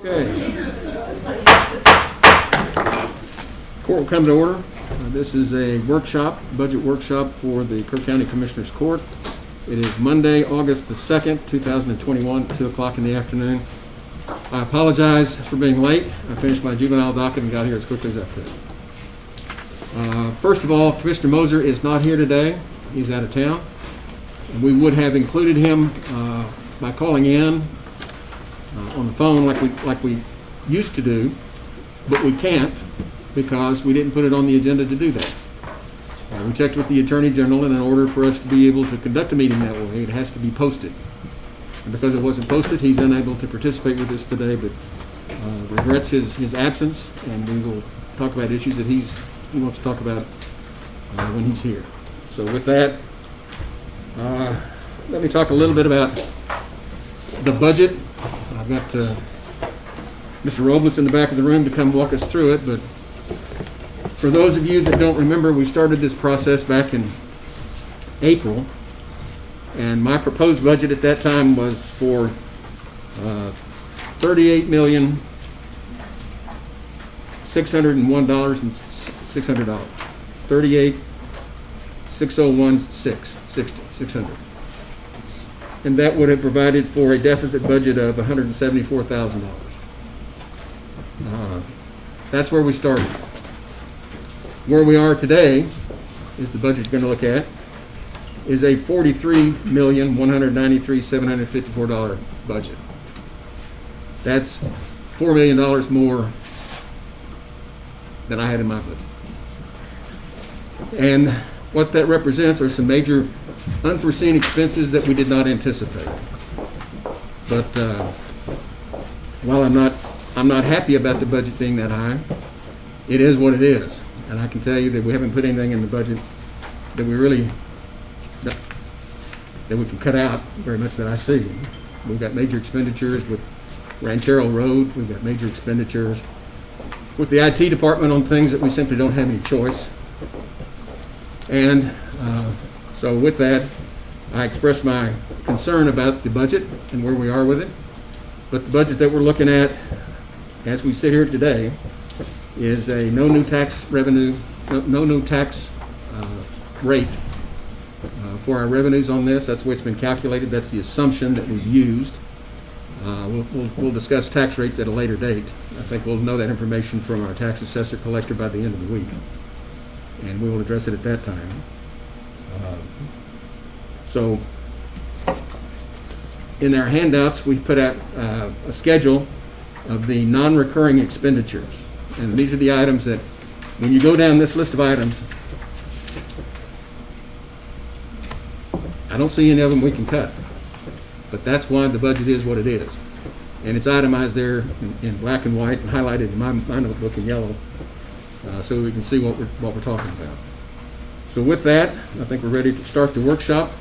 Okay. Court will come to order. This is a workshop, budget workshop for the Kerr County Commissioners Court. It is Monday, August the 2nd, 2021, 2 o'clock in the afternoon. I apologize for being late. I finished my juvenile docket and got here as quickly as I could. First of all, Commissioner Moser is not here today. He's out of town. And we would have included him by calling in on the phone like we used to do, but we can't because we didn't put it on the agenda to do that. We checked with the Attorney General, and in order for us to be able to conduct a meeting that way, it has to be posted. And because it wasn't posted, he's unable to participate with us today, but regrets his absence, and we will talk about issues that he wants to talk about when he's here. So with that, let me talk a little bit about the budget. I've got Mr. Robles in the back of the room to come walk us through it, but for those of you that don't remember, we started this process back in April, and my proposed budget at that time was for $38,601,600. $38,601,600. And that would have provided for a deficit budget of $174,000. That's where we started. Where we are today is the budget you're going to look at is a $43,193,754 budget. That's $4 million more than I had in my budget. And what that represents are some major unforeseen expenses that we did not anticipate. But while I'm not happy about the budget being that high, it is what it is. And I can tell you that we haven't put anything in the budget that we can cut out very much that I see. We've got major expenditures with Ranchero Road. We've got major expenditures with the IT department on things that we simply don't have any choice. And so with that, I express my concern about the budget and where we are with it. But the budget that we're looking at as we sit here today is a no new tax revenue, no new tax rate for our revenues on this. That's the way it's been calculated. That's the assumption that we've used. We'll discuss tax rates at a later date. I think we'll know that information from our tax assessor collector by the end of the week, and we will address it at that time. So in our handouts, we put out a schedule of the non-recurring expenditures. And these are the items that, when you go down this list of items, I don't see any of them we can cut. But that's why the budget is what it is. And it's itemized there in black and white and highlighted in my notebook in yellow, so we can see what we're talking about. So with that, I think we're ready to start the workshop.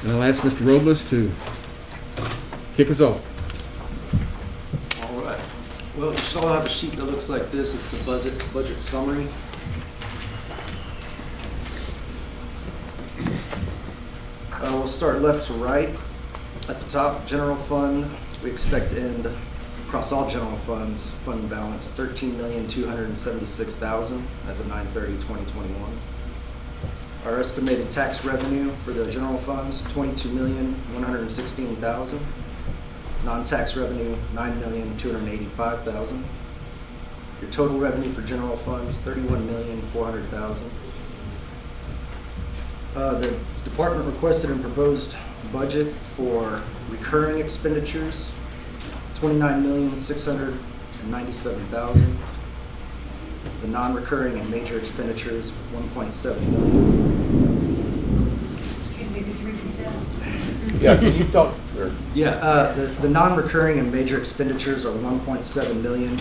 And I'll ask Mr. Robles to kick us off. All right. Well, you should all have a sheet that looks like this. It's the budget summary. We'll start left to right. At the top, general fund, we expect to end across all general funds, fund balance $13,276,000 as of 9/30/2021. Our estimated tax revenue for the general funds, $22,116,000. Non-tax revenue, $9,285,000. Your total revenue for general funds, $31,400,000. The department requested and proposed budget for recurring expenditures, $29,697,000. The non-recurring and major expenditures, $1.7 million. Can you just repeat that? Yeah, can you talk? Yeah, the non-recurring and major expenditures are $1.7 million.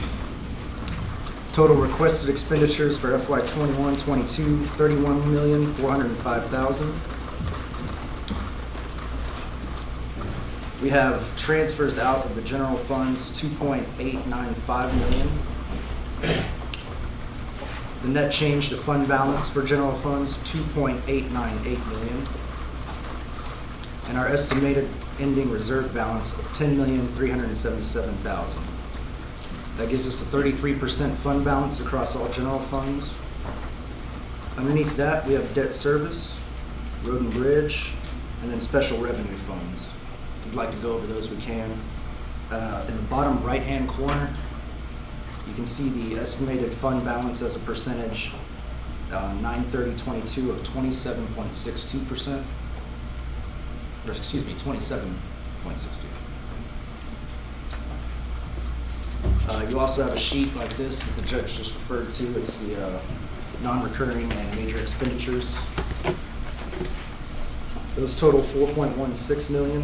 Total requested expenditures for FY 21-22, $31,405,000. We have transfers out of the general funds, $2.895 million. The net change to fund balance for general funds, $2.898 million. And our estimated ending reserve balance of $10,377,000. That gives us a 33% fund balance across all general funds. Underneath that, we have debt service, road and bridge, and then special revenue funds. If you'd like to go over those, we can. In the bottom right-hand corner, you can see the estimated fund balance as a percentage, 9/30/22 of 27.62%. Or excuse me, 27.62. You also have a sheet like this that the judge just referred to. It's the non-recurring and major expenditures. Those total $4.16 million.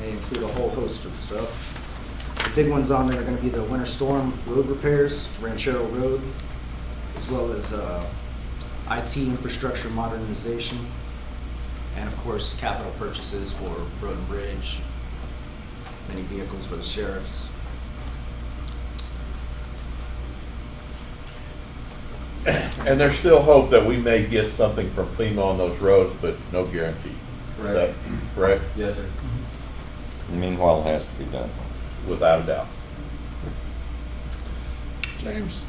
They include a whole host of stuff. The big ones on there are going to be the winter storm road repairs, Ranchero Road, as well as IT infrastructure modernization, and of course capital purchases for road and bridge, many vehicles for the sheriffs. And there's still hope that we may get something from FEMA on those roads, but no guarantee. Is that correct? Yes, sir. Meanwhile, it has to be done. Without a doubt. James,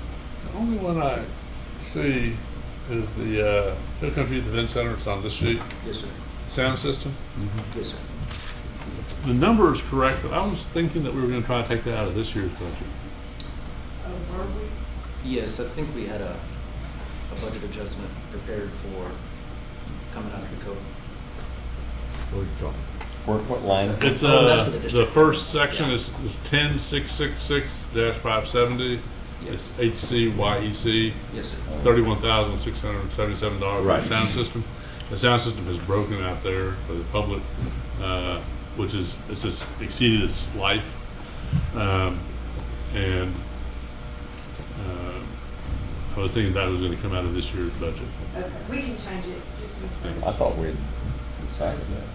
the only one I see is the Hill Country Youth Event Center. It's on this sheet. Yes, sir. Sound system. Yes, sir. The number is correct, but I was thinking that we were going to try to take that out of this year's budget. Oh, were we? Yes, I think we had a budget adjustment prepared for coming out of the code. What line is it? It's that's for the the district. first section Yeah. is 10666-570. Yes. It's HCYEC. Yes, sir. It's $31,677 Right. for the sound system. The sound system is broken out there for the public, which is, it's just exceeded its life. And I was thinking that was going to come out of this year's budget. Okay, we can change it, just a second. I thought we had decided that.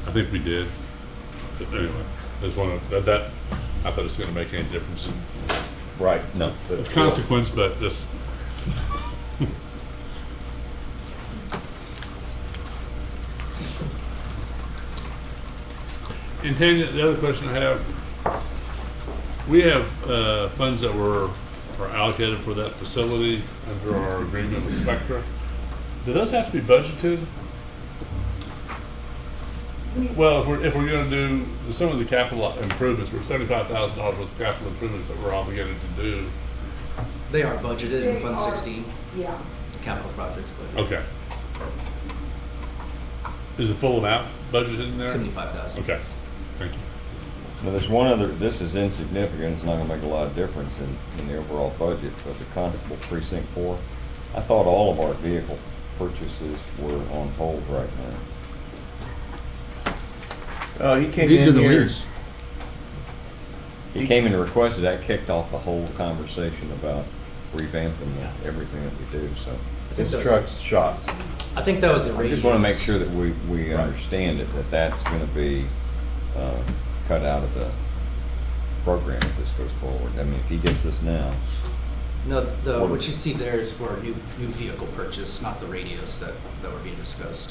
I think we did. But anyway, I just want to, that, I thought it's going to make any difference in Right, no. but- consequence, but just. And Tanya, the other question I have, we have funds that are allocated for that facility under our agreement with Spectra. Do those have to be budgeted? Well, if we're going to do some of the capital improvements, we're $75,000 worth of capital improvements that we're obligated to do. They are budgeted in They Fund are. 16, Yeah. capital projects, but Okay. Is the full amount budgeted in there? 75,000. Okay, thank you. Now, there's one other, this is insignificant, it's not gonna make a lot of difference in the overall budget, but the Constable Precinct 4, I thought all of our vehicle purchases were on hold right now. He came These are in the here. lease. He came and requested, that kicked off the whole conversation about revamping everything that we do, so. His truck's shot. I think that was the I radios. just wanna make sure that we understand it, that's gonna be, cut out of the program if this goes forward. I mean, if he gets this now, No, what you see there is for a new vehicle purchase, not the radios that were being discussed.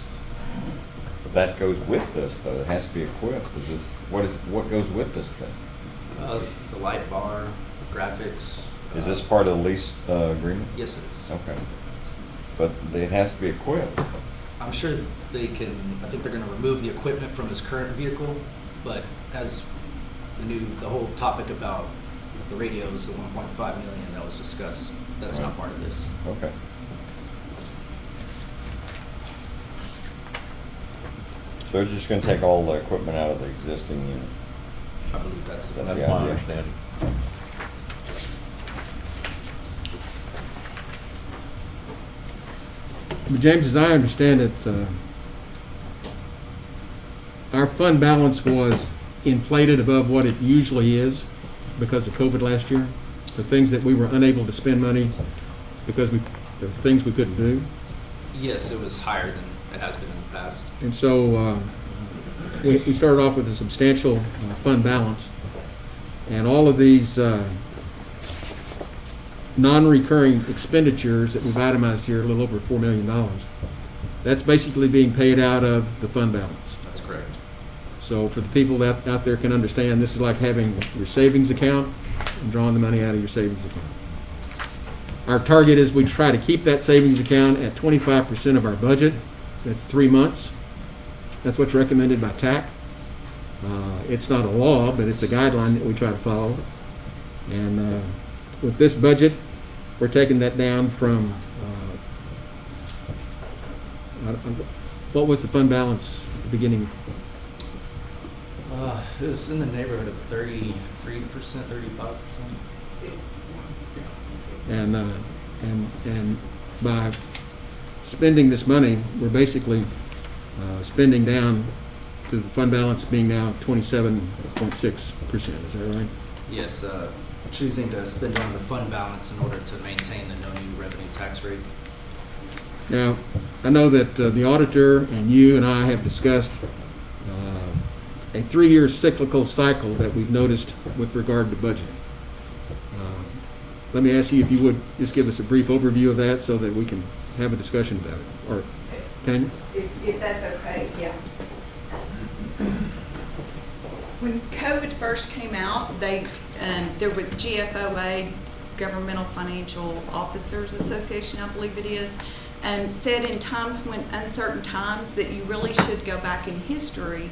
but that goes with this, though, it has to be equipped, what goes with this thing? The light bar, graphics. Is this part of the lease, agreement? Yes, it is. Okay. But it has to be equipped. I'm sure they can, I think they're gonna remove the equipment from his current vehicle, but as the whole topic about the radios, the 1.5 million that was discussed, that's not part of this. Okay. So they're just gonna take all the equipment out of the existing unit? I believe that's the. That's Yeah, my yeah. understanding. But James, as I understand it, our fund balance was inflated above what it usually is because of COVID last year. The things that we were unable to spend money because there were things we couldn't do. Yes, it was higher than it has been in the past. And so we started off with a substantial fund balance. And all of these non-recurring expenditures that we've itemized here, a little over $4 million, that's basically being paid out of the fund balance. That's correct. So for the people that out there can understand, this is like having your savings account and drawing the money out of your savings account. Our target is we try to keep that savings account at 25% of our budget. That's 3 months. That's what's recommended by TAC. It's not a law, but it's a guideline that we try to follow. And with this budget, we're taking that down from, what was the fund balance at the beginning? It was in the neighborhood of 33%, 35%. And by spending this money, we're basically spending down to the fund balance being now 27.6%. Is that right? Yes, choosing to spend down the fund balance in order to maintain the no new revenue tax rate. Now, I know that the auditor and you and I have discussed a 3-year cyclical cycle that we've noticed with regard to budgeting. Let me ask you if you would just give us a brief overview of that so that we can have a discussion about it. Or can you? If that's okay, yeah. When COVID first came out, there was GFOA, Governmental Financial Officers Association, I believe it is, said in times when uncertain times that you really should go back in history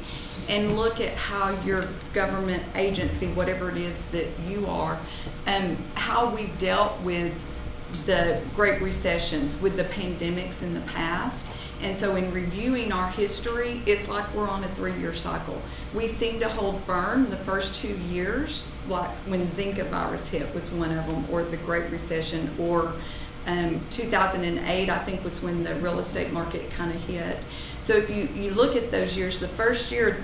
and look at how your government agency, whatever it is that you are, how we've dealt with the great recessions, with the pandemics in the past. And so in reviewing our history, it's like we're on a 3-year cycle. We seem to hold firm the first 2 years, like when Zika virus hit was one of them, or the Great Recession, or 2008, I think, was when the real estate market kind of hit. So if you look at those years, the first year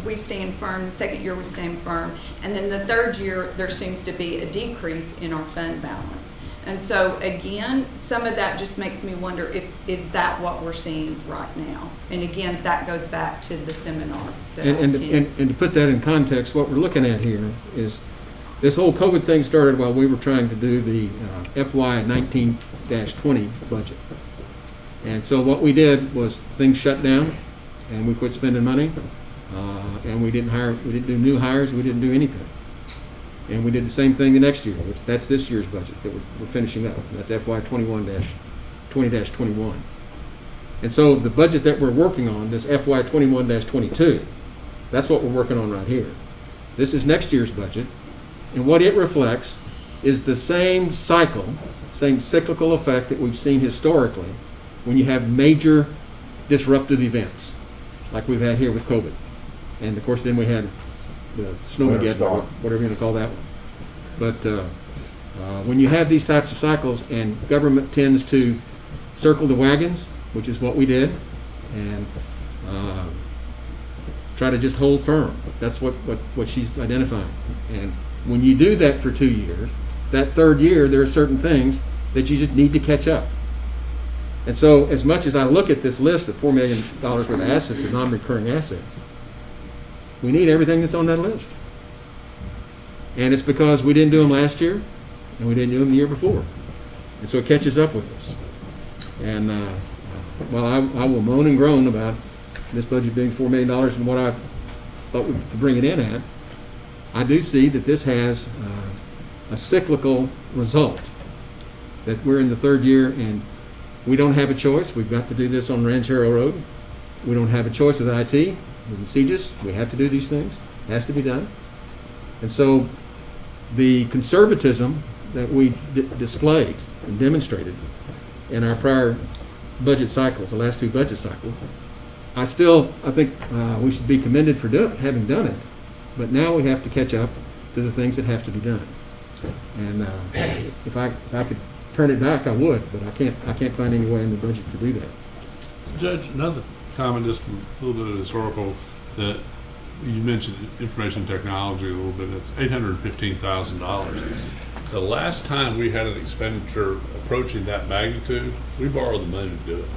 we stand firm, the second year we stand firm, and then the third year there seems to be a decrease in our fund balance. And so again, some of that just makes me wonder is that what we're seeing right now? And again, that goes back to the seminar that I attended. And to put that in context, what we're looking at here is this whole COVID thing started while we were trying to do the FY 19-20 budget. And so what we did was things shut down and we quit spending money, and we didn't do new hires, we didn't do anything. And we did the same thing the next year, which that's this year's budget that we're finishing up. That's FY 20-21. And so the budget that we're working on, this FY 21-22, that's what we're working on right here. This is next year's budget, and what it reflects is the same cycle, same cyclical effect that we've seen historically when you have major disruptive events, like we've had here with COVID. And of course, then we had the snowmageddon, or whatever you want to call that one. But when you have these types of cycles and government tends to circle the wagons, which is what we did, and try to just hold firm. That's what she's identifying. And when you do that for 2 years, that third year, there are certain things that you just need to catch up. And so as much as I look at this list of $4 million worth of assets and non-recurring assets, we need everything that's on that list. And it's because we didn't do them last year, and we didn't do them the year before. And so it catches up with us. And while I will moan and groan about this budget being $4 million and what I thought we could bring it in at, I do see that this has a cyclical result, that we're in the third year and we don't have a choice. We've got to do this on Ranchero Road. We don't have a choice with IT, with CGIS. We have to do these things. It has to be done. And so the conservatism that we displayed and demonstrated in our prior budget cycles, the last 2 budget cycles, I think we should be commended for having done it. But now we have to catch up to the things that have to be done. And if I could turn it back, I would, but I can't find any way in the budget to do that. Judge, another comment, just a little bit of historical, that you mentioned information technology a little bit. It's $815,000. The last time we had an expenditure approaching that magnitude, we borrowed the money to do it.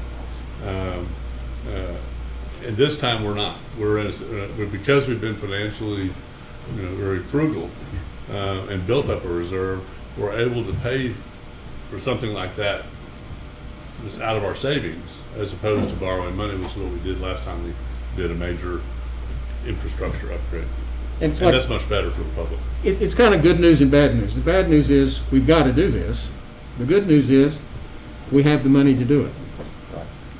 And this time we're not. Because we've been financially, very frugal and built up a reserve, we're able to pay for something like that just out of our savings, as opposed to borrowing money, which is what we did last time we did a major infrastructure upgrade. And it's And like, that's much better for the public. it's kind of good news and bad news. The bad news is we've got to do this. The good news is we have the money to do it.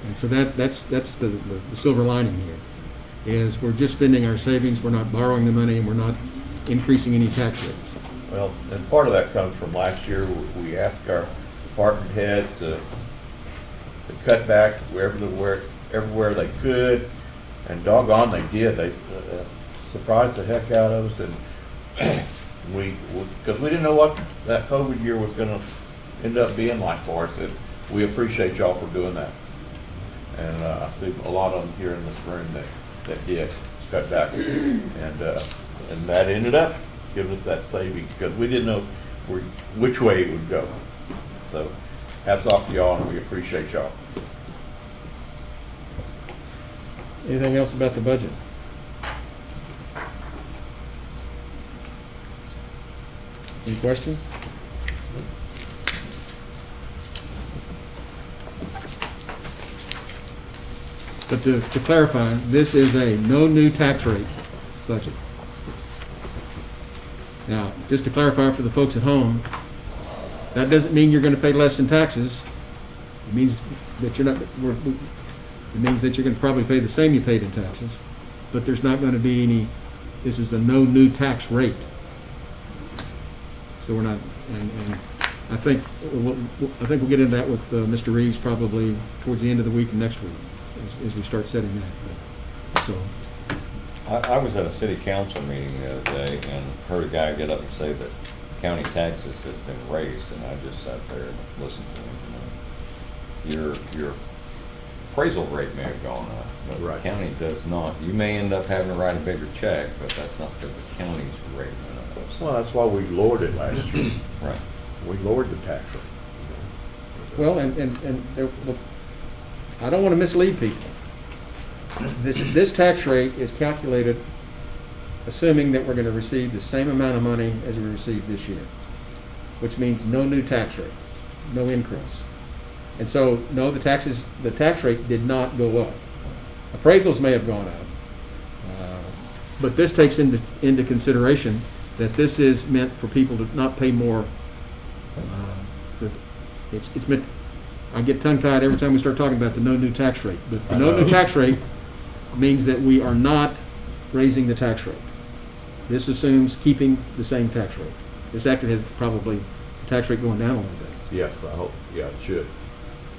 And so that's the silver lining here, is we're just spending our savings, we're not borrowing the money, and we're not increasing any tax rates. Well, and part of that comes from last year, we asked our department heads to cut back everywhere they could, and doggone they did. They surprised the heck out of us, and because we didn't know what that COVID year was gonna end up being like for us, and we appreciate y'all for doing that. And I see a lot of them here in this room that did cut back, and that ended up giving us that savings, because we didn't know which way it would go. So hats off to y'all, and we appreciate y'all. Anything else about the budget? Any questions? But to clarify, this is a no new tax rate budget. Now, just to clarify for the folks at home, that doesn't mean you're going to pay less in taxes. It means that you're not. It means that you're going to probably pay the same you paid in taxes, but there's not going to be any. This is a no new tax rate. So we're not. And I think we'll get into that with Mr. Reeves probably towards the end of the week and next week as we start setting that. So. I was at a city council meeting the other day and heard a guy get up and say that county taxes have been raised, and I just sat there and listened to him. Your appraisal rate may have gone up, but Right. the county does not. You may end up having to write a bigger check, but that's not because the county's rate went up. Well, that's why we lowered it last year. Right. We lowered the tax rate. Well, and I don't want to mislead people. This tax rate is calculated assuming that we're going to receive the same amount of money as we received this year, which means no new tax rate, no increase. And so, no, the tax rate did not go up. Appraisals may have gone up, but this takes into consideration that this is meant for people to not pay more. It's meant. I get tongue-tied every time we start talking about the no new tax rate. But the no new tax rate means that we are not raising the tax rate. This assumes keeping the same tax rate. This actually has probably the tax rate going down a little bit. Yes, I hope, yeah, it should.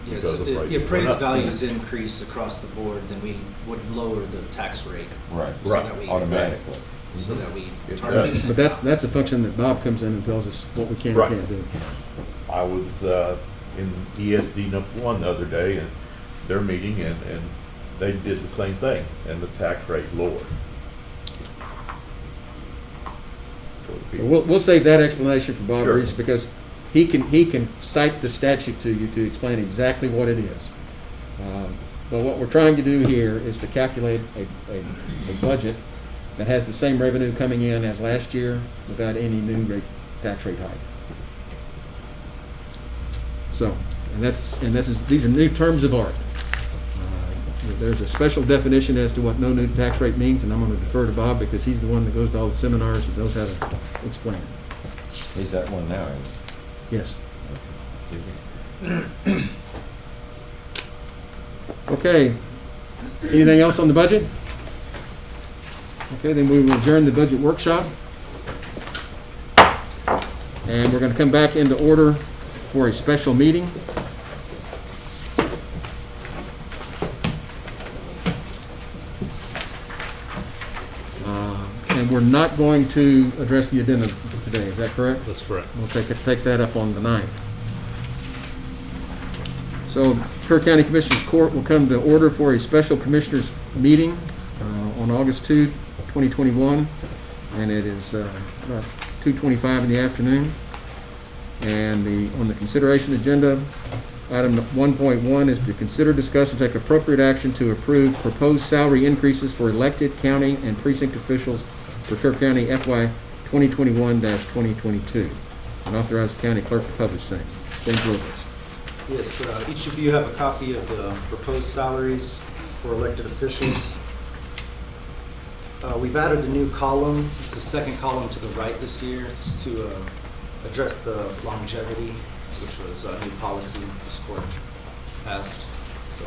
Yeah, Because so of if the prices appraised went up. values increase across the board, then we would lower the tax rate. Right. So that we- Automatically. So that we It target does. the But same that's a function that Bob comes in and tells us what we can and Right. can't do. I was in ESD #1 the other day, and their meeting, and they did the same thing, and the tax rate lowered. For the But people. we'll save that explanation for Bob Sure. Reeves because he can cite the statute to you to explain exactly what it is. But what we're trying to do here is to calculate a budget that has the same revenue coming in as last year without any new tax rate hike. So, these are new terms of art. There's a special definition as to what no new tax rate means, and I'm going to defer to Bob because he's the one that goes to all the seminars and knows how to explain it. He's at one now, isn't Yes. Okay. Anything else on the budget? Okay, then we will adjourn the budget workshop. And we're going to come back into order for a special meeting. And we're not going to address the addendum today, is that correct? That's correct. We'll take that up on the 9th. So Kerr County Commissioners Court will come to order for a special commissioners meeting on August 2, 2021, and it is about 2:25 in the afternoon. And on the consideration agenda, item 1.1 is to consider, discuss, and take appropriate action to approve proposed salary increases for elected county and precinct officials for Kerr County FY 2021-2022, and authorize the county clerk to publish same. James Lucas. Yes, each of you have a copy of the proposed salaries for elected officials. We've added a new column. It's the second column to the right this year. It's to address the longevity, which was a new policy this court passed. So,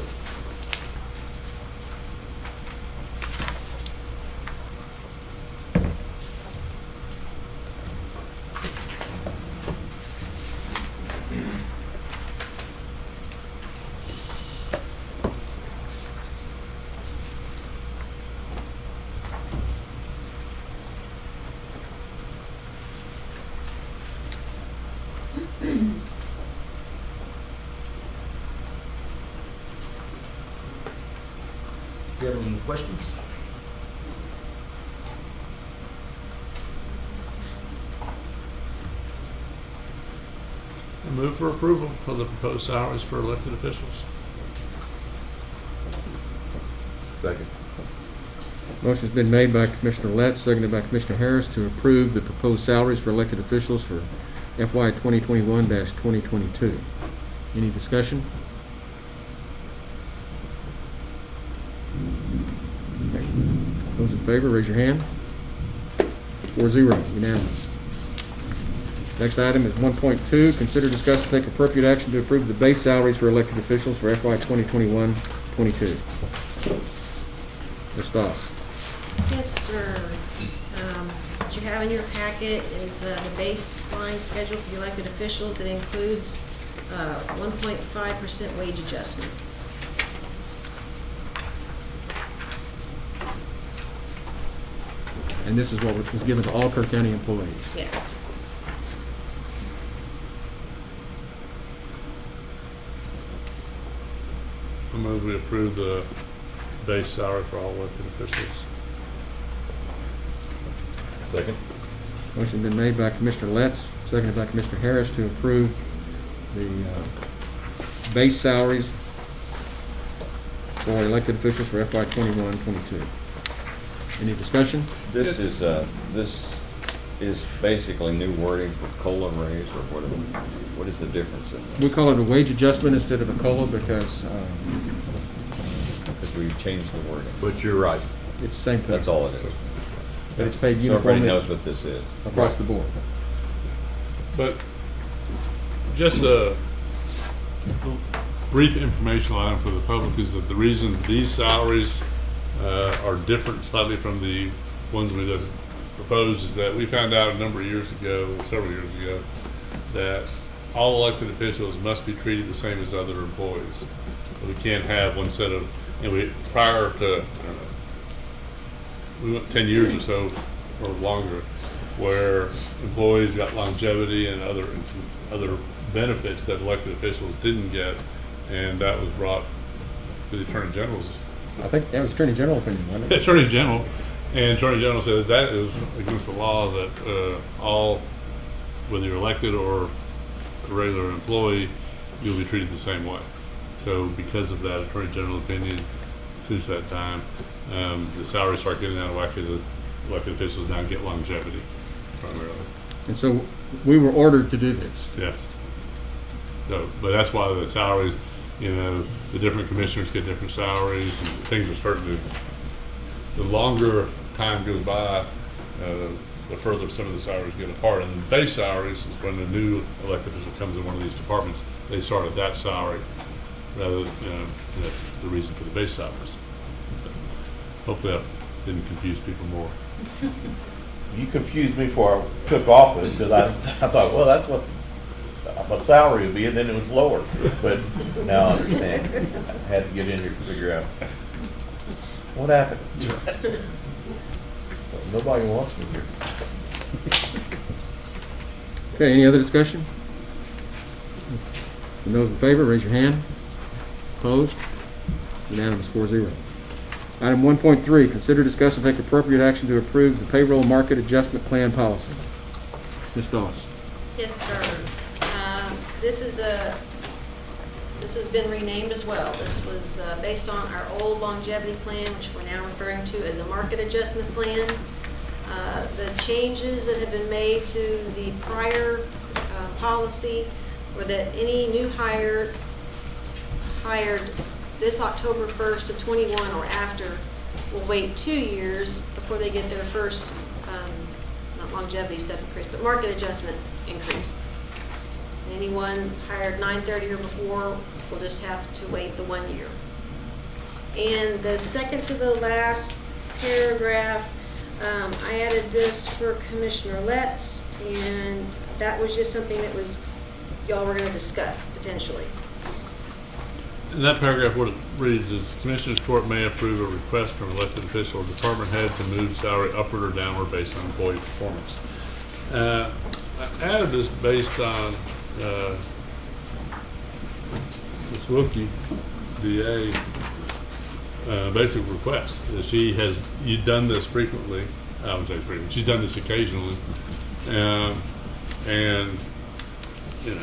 do you have any questions? I move for approval of the proposed salaries for elected officials. Second. Motion's been made by Commissioner Letts, seconded by Commissioner Harris to approve the proposed salaries for elected officials for FY 2021-2022. Any discussion? Okay. Those in favor, raise your hand. 4-0, unanimous. Next item is 1.2, consider, discuss, and take appropriate action to approve the base salaries for elected officials for FY 2021-22. Ms. Doss. Yes, sir. What you have in your packet is the baseline schedule for the elected officials. It includes 1.5% wage adjustment. And this is what was given to all Kerr County employees. Yes. I move we approve the base salary for all elected officials. Second. Motion been made by Commissioner Letts, seconded by Commissioner Harris to approve the base salaries for elected officials for FY 21-22. Any discussion? This is basically new wording for COLA raise, or what is the difference in We this? call it a wage adjustment instead of a COLA because Because we've changed the wording. But you're right. it's the same thing. That's all it is. But it's paid So everybody uniformly knows what this is. across the board. But just a brief informational item for the public is that the reason these salaries are different slightly from the ones we just proposed is that we found out a number of years ago, several years ago, that all elected officials must be treated the same as other employees. We can't have one set of, prior to, we went 10 years or so, or longer, where employees got longevity and some other benefits that elected officials didn't get, and that was brought to the Attorney General's. I think that was Attorney General opinion, wasn't it? Attorney General, and Attorney General says that is against the law, that all, whether you're elected or a regular employee, you'll be treated the same way. So because of that Attorney General opinion, since that time, the salaries start getting out of whack because the elected officials now get longevity primarily. And so we were ordered to do this. Yes. So, but that's why the salaries, the different commissioners get different salaries, and things are starting to, the longer time goes by, the further some of the salaries get apart. And the base salaries is when the new elected official comes in one of these departments, they start at that salary, rather than, that's the reason for the base salaries. So hopefully that didn't confuse people more. You confused me before I took office because I thought, well, that's what my salary would be, and then it was lower. But now I understand. I had to get in here to figure out what happened. Nobody wants me here. Okay, any other discussion? And those in favor, raise your hand. Opposed? Unanimous, 4-0. Item 1.3, consider, discuss, and take appropriate action to approve the payroll market adjustment plan policy. Ms. Doss. Yes, sir. This has been renamed as well. This was based on our old longevity plan, which we're now referring to as a market adjustment plan. The changes that have been made to the prior policy were that any new hired this October 1st of 21 or after will wait 2 years before they get their first, not longevity step increase, but market adjustment increase. Anyone hired 9/30 or before will just have to wait the 1 year. And the second to the last paragraph, I added this for Commissioner Letts, and that was just something that was, y'all were gonna discuss potentially. In that paragraph, what it reads is, Commissioners Court may approve a request from elected official or department head to move salary upward or downward based on employee performance. I added this based on Ms. Wilkie, DA, basic request. She has, you've done this frequently, I wouldn't say frequently, she's done this occasionally. And, you know,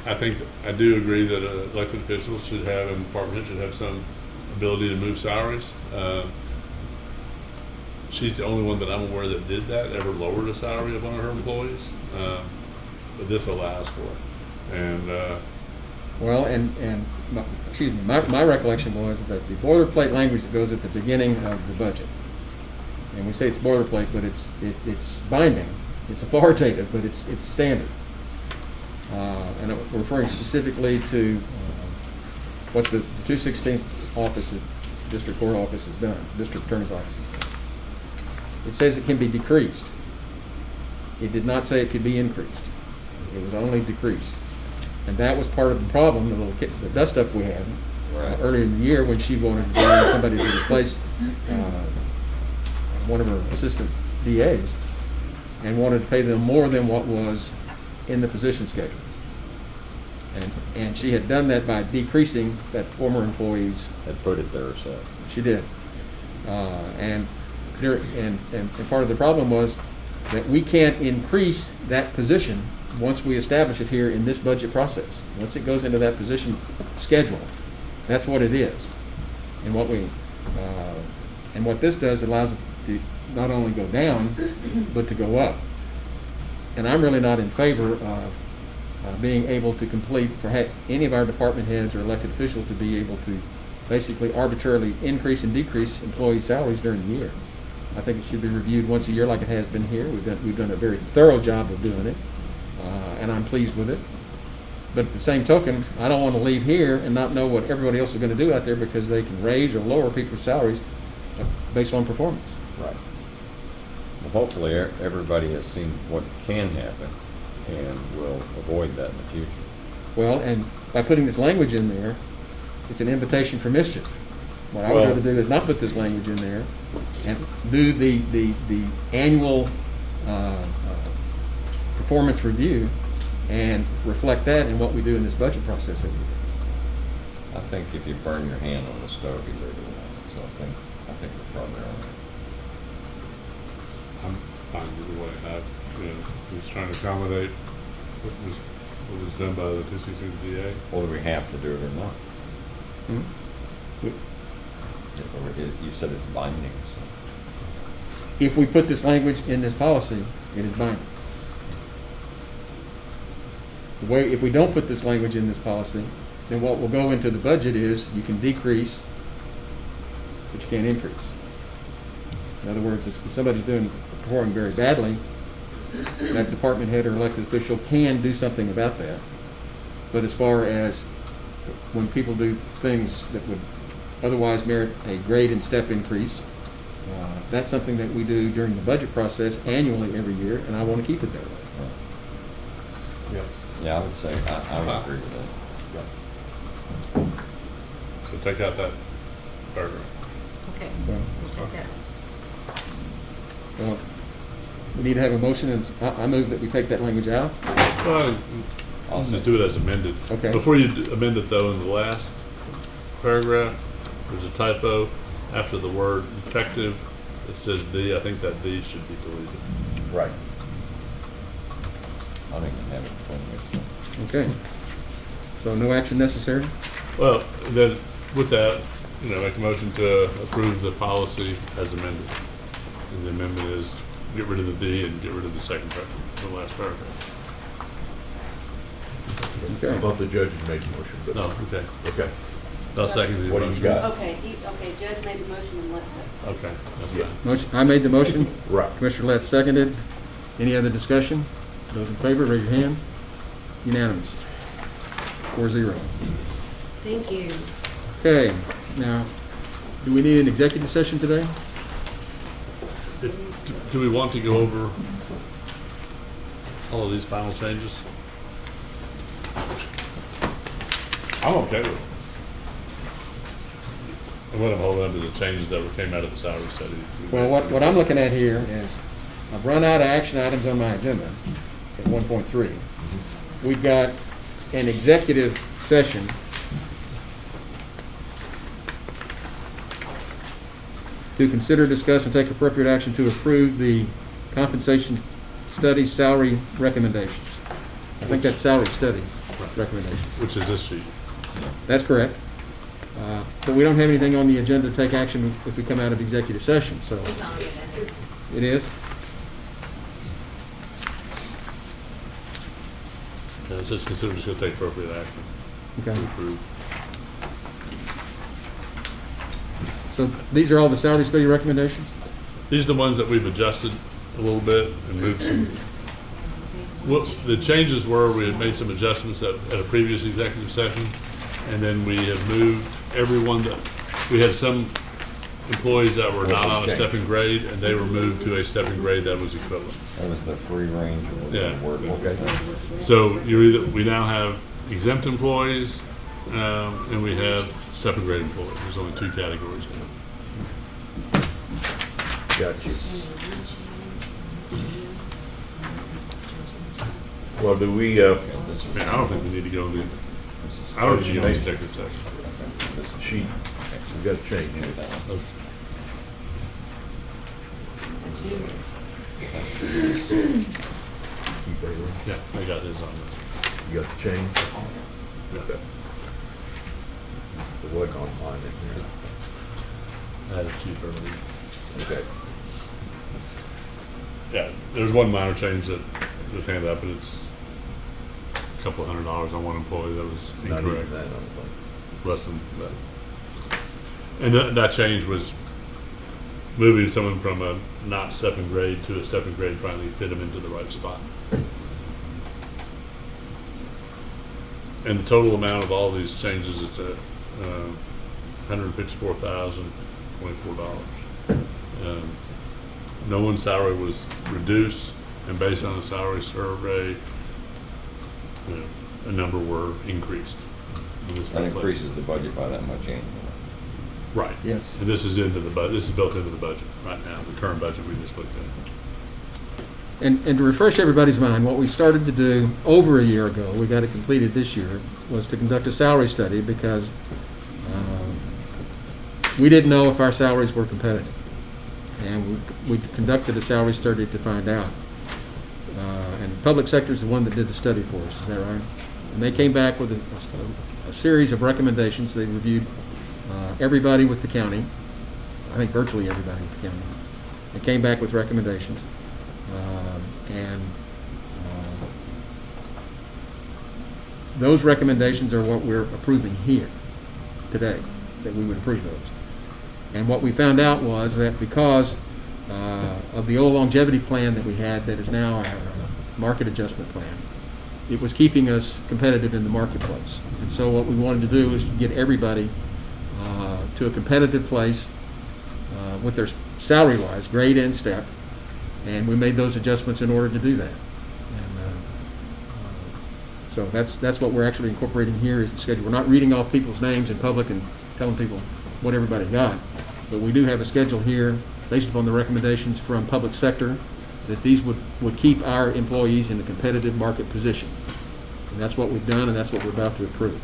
I think, I do agree that elected officials should have, and department heads should have some ability to move salaries. She's the only one that I'm aware that did that, ever lowered a salary of one of her employees. But this allows for it. And, Well, excuse me, my recollection was that the boilerplate language that goes at the beginning of the budget, and we say it's boilerplate, but it's binding, it's authoritative, but it's standard. And we're referring specifically to what the 216th office, district court office has done, district attorney's office. It says it can be decreased. It did not say it could be increased. It was only decreased. And that was part of the problem, the dust up we had earlier in the year when she wanted to bring in somebody to replace one of her assistant DAs and wanted to pay them more than what was in the position schedule. And she had done that by decreasing that former employee's. Had put it there herself. She did. And part of the problem was that we can't increase that position once we establish it here in this budget process. Once it goes into that position schedule, that's what it is. And what this does, it allows it to not only go down, but to go up. And I'm really not in favor of being able to complete, for any of our department heads or elected officials to be able to basically arbitrarily increase and decrease employee salaries during the year. I think it should be reviewed once a year like it has been here. We've done a very thorough job of doing it, and I'm pleased with it. But at the same token, I don't want to leave here and not know what everybody else is going to do out there because they can raise or lower people's salaries based on performance. Right. Well, hopefully everybody has seen what can happen and will avoid that in the future. Well, and by putting this language in there, it's an invitation for mischief. What I would Well- rather do is not put this language in there and do the annual performance review and reflect that in what we do in this budget process every year. I think if you burn your hand on the stove, you leave it alone. So I think we're probably all right. I'm fine with the way I was trying to accommodate what was done by the 216 DA. Well, do we have to do it or not? Hmm? You said it's binding, so. If we put this language in this policy, it is binding. If we don't put this language in this policy, then what will go into the budget is you can decrease, but you can't increase. In other words, if somebody's performing very badly, that department head or elected official can do something about that. But as far as when people do things that would otherwise merit a grade and step increase, that's something that we do during the budget process annually every year, and I want to keep it that way. Yeah. Yeah, I would say, I would agree with that. So take out that paragraph. Okay, Well, we'll take that. Well, we need to have a motion, and I move that we take that language out. Well, I'll just say- do it as amended. Okay. Before you amend it though, in the last paragraph, there's a typo. After the word effective, it says D. I think that D should be deleted. Right. I don't even have it in front of me, so. Okay. So no action necessary? Well, then with that, make a motion to approve the policy as amended. And the amendment is get rid of the D and get rid of the second paragraph, the last paragraph. Okay. I thought the judge had made the motion, but. No, okay. Okay. I'll second the What do you motion. got? Okay, Judge made the motion and let's second. Okay, that's fine. Motion, I made the motion. Right. Commissioner Letts seconded. Any other discussion? Those in favor, raise your hand. Unanimous. 4-0. Thank you. Okay, now, do we need an executive session today? Do we want to go over all of these final changes? I'm okay with it. I'm gonna hold on to the changes that came out of the salary study. Well, what I'm looking at here is, I've run out of action items on my agenda at 1.3. We've got an executive session to consider, discuss, and take appropriate action to approve the compensation study salary recommendations. I think that's salary study recommendations. Which is this sheet. That's correct. But we don't have anything on the agenda to take action if we come out of executive session, so. It is? It's just considered just gonna take appropriate action Okay. to approve. So these are all the salary study recommendations? These are the ones that we've adjusted a little bit and moved some. Well, the changes were, we had made some adjustments at a previous executive session, and then we have moved everyone that, we had some employees that were not on a step and grade, and they were moved to a step and grade that was equivalent. That was the free range of Yeah. the word. Okay. So we now have exempt employees, and we have step and grade employees. There's only two categories now. Got you. Well, do we, Man, I don't think we need to go into, I don't think you need to executive session. sheet, we got to change it. Keep it in. Yeah, I got his on there. You got the change? Yeah. Okay. There wasn't on mine in I had a sheet earlier. here. Okay. Yeah, there's one minor change that was handed up, and it's a couple of $100 on one employee that was Not incorrect. even that, I don't think. Less than that. And that change was moving someone from a not step and grade to a step and grade, finally fit them into the right spot. And the total amount of all these changes is at $154,024. No one's salary was reduced, and based on the salary survey, a number were increased. in this That place. increases the budget by that much annually. Right. Yes. And this is into the budget. This is built into the budget right now, the current budget we just looked at. And to refresh everybody's mind, what we started to do over a year ago, we got it completed this year, was to conduct a salary study because we didn't know if our salaries were competitive. And we conducted a salary study to find out. And the public sector is the one that did the study for us, is that right? And they came back with a series of recommendations. They reviewed everybody with the county, I think virtually everybody with the county. They came back with recommendations. Those recommendations are what we're approving here today, that we would approve those. And what we found out was that because of the old longevity plan that we had that is now our market adjustment plan, it was keeping us competitive in the marketplace. And so what we wanted to do is get everybody to a competitive place with their salary-wise, grade and step, and we made those adjustments in order to do that. And so that's what we're actually incorporating here is the schedule. We're not reading off people's names in public and telling people what everybody got, but we do have a schedule here based upon the recommendations from public sector that these would keep our employees in a competitive market position. And that's what we've done, and that's what we're about to approve.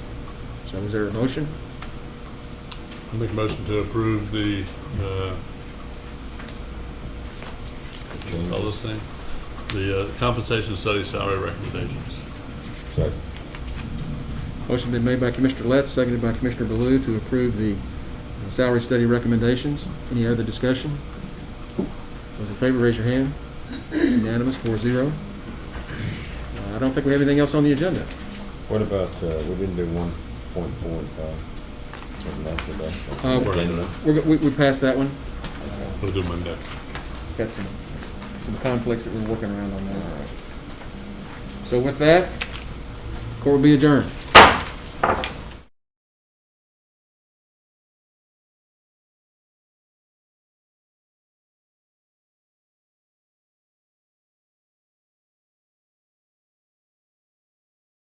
So is there a motion? I make a motion to approve the, all this thing, the compensation study salary recommendations. Second. Motion been made by Commissioner Letts, seconded by Commissioner Ballou to approve the salary study recommendations. Any other discussion? Those in favor, raise your hand. Unanimous, 4-0. I don't think we have anything else on the agenda. What about, we didn't do 1.4 and 5? Isn't that the best? We passed that one. We'll do Monday. Got some conflicts that we're working around on that. So with that, court will be adjourned.